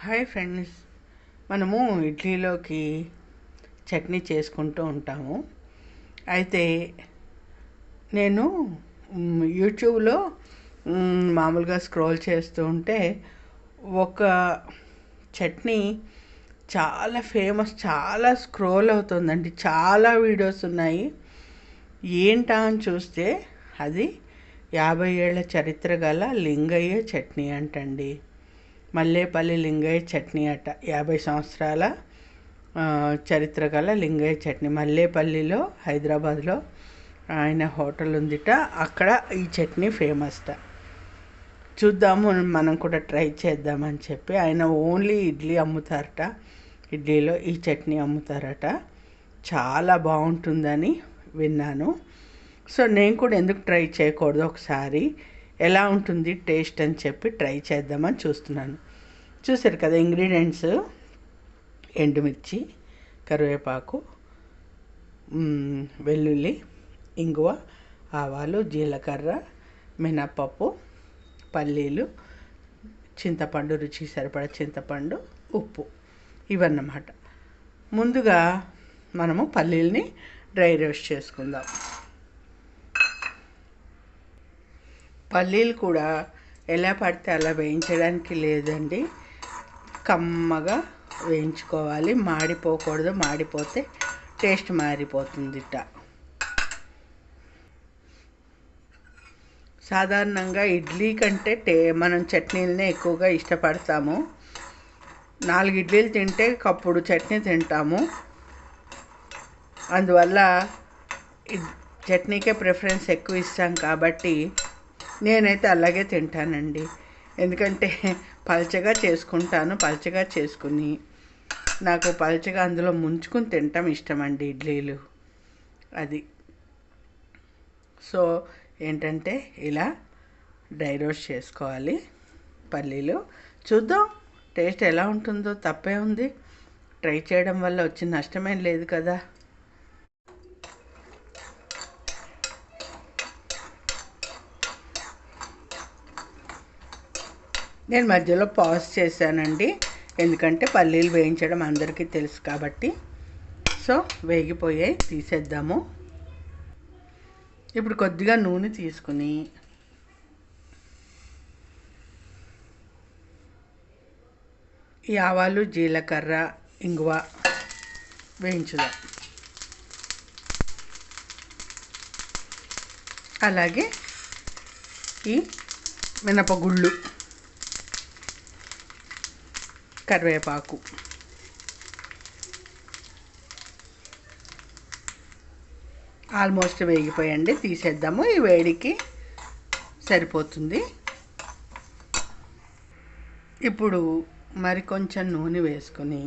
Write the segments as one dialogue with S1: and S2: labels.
S1: Hi friends, మనము ఇడ్లీలోకి చట్నీ చేసుకుంటూ ఉంటాము. అయితే నేను యూట్యూబ్లో మామూలుగా స్క్రోల్ చేస్తూ ఉంటే ఒక చట్నీ చాలా ఫేమస్, చాలా స్క్రోల్ అవుతుందండి. చాలా వీడియోస్ ఉన్నాయి. ఏంటా అని చూస్తే అది 50 ఏళ్ల చరిత్ర గల లింగయ్య చట్నీ అంటండి. మల్లేపల్లి లింగయ్య చట్నీ అట. 50 సంవత్సరాల చరిత్ర గల లింగయ్య చట్నీ. మల్లేపల్లిలో, హైదరాబాద్లో ఆయన హోటల్ ఉందిట. అక్కడ ఈ చట్నీ ఫేమస్ట. చూద్దాము, మనం కూడా ట్రై చేద్దామని చెప్పి ఆయన ఓన్లీ ఇడ్లీ అమ్ముతారట. ఇడ్లీలో ఈ చట్నీ అమ్ముతారట. చాలా బాగుంటుందని విన్నాను. సో నేను కూడా ఎందుకు ట్రై చేయకూడదు, ఒకసారి ఎలా ఉంటుంది టేస్ట్ అని చెప్పి ట్రై చేద్దామని చూస్తున్నాను. చూసారు కదా ఇంగ్రీడియంట్స్: ఎండుమిర్చి, కరివేపాకు, వెల్లుల్లి, ఇంగువ, ఆవాలు, జీలకర్ర, మినపప్పు, పల్లీలు, చింతపండు, రుచికి సరిపడా చింతపండు, ఉప్పు, ఇవన్నమాట. ముందుగా మనము పల్లీల్ని డ్రై రోస్ట్ చేసుకుందాం. పల్లీలు కూడా ఎలా పడితే అలా వేయించడానికి లేదండి, కమ్మగా వేయించుకోవాలి. మాడిపోకూడదు, మాడిపోతే టేస్ట్ మారిపోతుందిట. సాధారణంగా ఇడ్లీ కంటే మనం చట్నీలనే ఎక్కువగా ఇష్టపడతాము. 4 ఇడ్లీలు తింటే కప్పుడు చట్నీ తింటాము. అందువల్ల చట్నీకే ప్రిఫరెన్స్ ఎక్కువ ఇస్తాం కాబట్టి నేనైతే అలాగే తింటానండి. ఎందుకంటే పల్చగా చేసుకుంటాను. పల్చగా చేసుకుని నాకు పల్చగా అందులో ముంచుకుని తింటాం ఇష్టమండి ఇడ్లీలు. అది సో ఏంటంటే ఇలా డ్రై రోస్ట్ చేసుకోవాలి పల్లీలు. చూద్దాం టేస్ట్ ఎలా ఉంటుందో. తప్పే ఉంది, ట్రై చేయడం వల్ల వచ్చిన నష్టమేం లేదు కదా. నేను మధ్యలో పాజ్ చేశానండి, ఎందుకంటే పల్లీలు వేయించడం అందరికీ తెలుసు కాబట్టి. సో వేగిపోయాయి, తీసేద్దాము. ఇప్పుడు కొద్దిగా నూనె తీసుకుని ఈ ఆవాలు, జీలకర్ర, ఇంగువ వేయించుదాం. అలాగే ఈ మినపగుళ్ళు, కరివేపాకు, ఆల్మోస్ట్ వేగిపోయండి, తీసేద్దాము. ఈ వేడికి సరిపోతుంది. ఇప్పుడు మరి కొంచెం నూనె వేసుకొని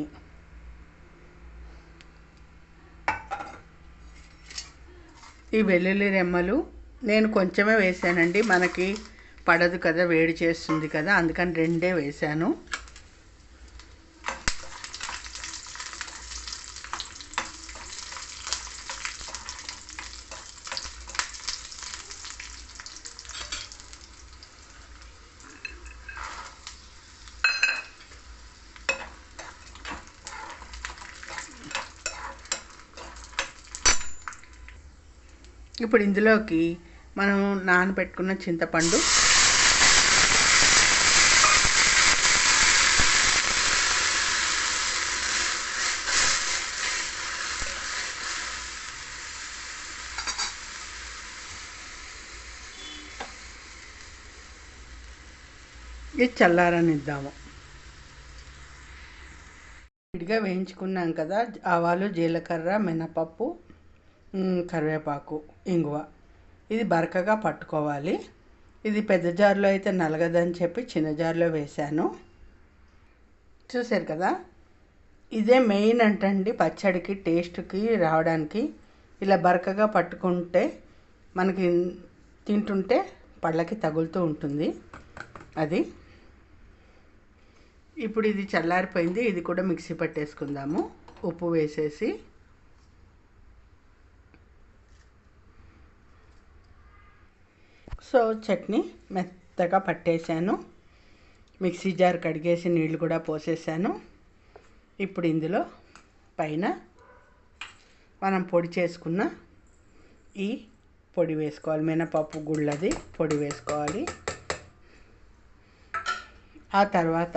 S1: ఈ వెల్లుల్లి రెమ్మలు నేను కొంచెమే వేసానండి, మనకి పడదు కదా, వేడి చేస్తుంది కదా, అందుకని 2 వేసాను. ఇప్పుడు ఇందులోకి మనం నానబెట్టుకున్న చింతపండు, ఇది చల్లారనిద్దాము. విడిగా వేయించుకున్నాం కదా ఆవాలు, జీలకర్ర, మినపప్పు, కరివేపాకు, ఇంగువ, ఇది బరకగా పట్టుకోవాలి. ఇది పెద్ద జార్లో అయితే నలగదని చెప్పి చిన్న జార్లో వేశాను. చూసారు కదా, ఇదే మెయిన్ అంటండి పచ్చడికి, టేస్ట్కి రావడానికి. ఇలా బరకగా పట్టుకుంటే మనకి తింటుంటే పళ్ళకి తగులుతూ ఉంటుంది. అది ఇప్పుడు ఇది చల్లారిపోయింది. ఇది కూడా మిక్సీ పట్టేసుకుందాము, ఉప్పు వేసేసి. సో చట్నీ మెత్తగా పట్టేశాను. మిక్సీ జార్ కడిగేసి నీళ్ళు కూడా పోసేసాను. ఇప్పుడు ఇందులో పైన మనం పొడి చేసుకున్న ఈ పొడి వేసుకోవాలి. మినపప్పు గుళ్ళది పొడి వేసుకోవాలి. ఆ తర్వాత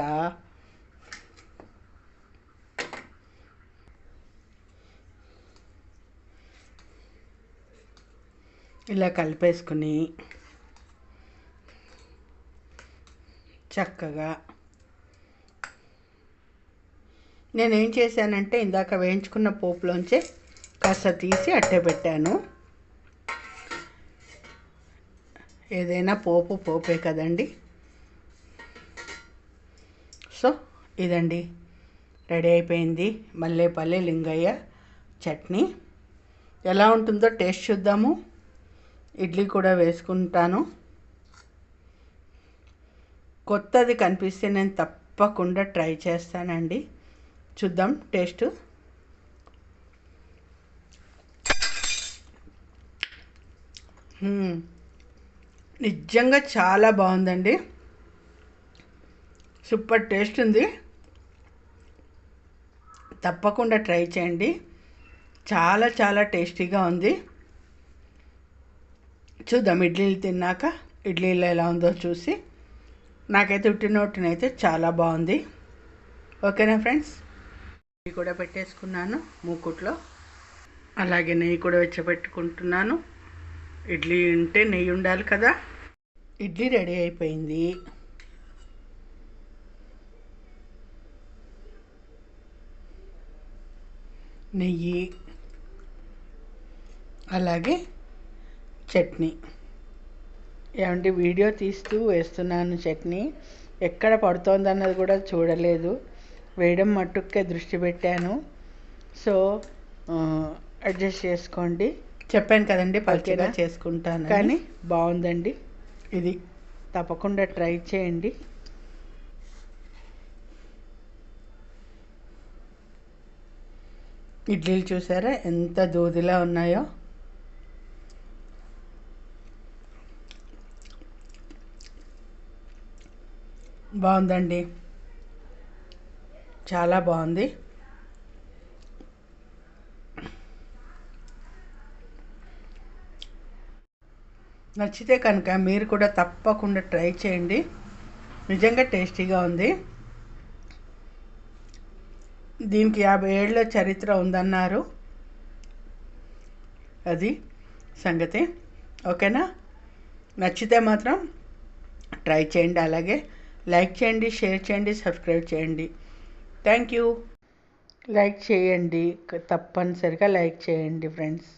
S1: ఇలా కలిపేసుకుని చక్కగా నేనేం చేశానంటే ఇందాక వేయించుకున్న పోపులోంచే కాస్త తీసి అట్టే పెట్టాను. ఏదైనా పోపే కదండి. సో ఇదండి రెడీ అయిపోయింది మల్లేపల్లి లింగయ్య చట్నీ. ఎలా ఉంటుందో టేస్ట్ చూద్దాము. ఇడ్లీ కూడా వేసుకుంటాను. కొత్తది కనిపిస్తే నేను తప్పకుండా ట్రై చేస్తానండి. చూద్దాం టేస్ట్. నిజంగా చాలా బాగుందండి. సూపర్ టేస్ట్ ఉంది. తప్పకుండా ట్రై చేయండి. చాలా చాలా టేస్టీగా ఉంది. చూద్దాం ఇడ్లీలు తిన్నాక ఇడ్లీలో ఎలా ఉందో చూసి. నాకైతే ఉట్టినైతే చాలా బాగుంది. ఓకేనా ఫ్రెండ్స్? నెయ్యి కూడా పెట్టేసుకున్నాను మూకుట్లో. అలాగే నెయ్యి కూడా వెచ్చబెట్టుకుంటున్నాను. ఇడ్లీ ఉంటే నెయ్యి ఉండాలి కదా. ఇడ్లీ రెడీ అయిపోయింది. నెయ్యి అలాగే చట్నీ. ఏమంటే వీడియో తీస్తూ వేస్తున్నాను చట్నీ. ఎక్కడ పడుతోందన్నది కూడా చూడలేదు. వేయడం మట్టుకే దృష్టి పెట్టాను. సో అడ్జస్ట్ చేసుకోండి. చెప్పాను కదండి పల్చగా చేసుకుంటాను కానీ బాగుందండి. ఇది తప్పకుండా ట్రై చేయండి. ఇడ్లీలు చూసారా ఎంత దూదిలా ఉన్నాయో. బాగుందండి, చాలా బాగుంది. నచ్చితే కనుక మీరు కూడా తప్పకుండా ట్రై చేయండి. నిజంగా టేస్టీగా ఉంది. దీనికి 50 ఏళ్ళ చరిత్ర ఉందన్నారు. అది సంగతి. ఓకేనా? నచ్చితే మాత్రం ట్రై చేయండి. అలాగే లైక్ చేయండి, షేర్ చేయండి, సబ్స్క్రైబ్ చేయండి. Thank you. లైక్ చేయండి, తప్పనిసరిగా లైక్ చేయండి ఫ్రెండ్స్.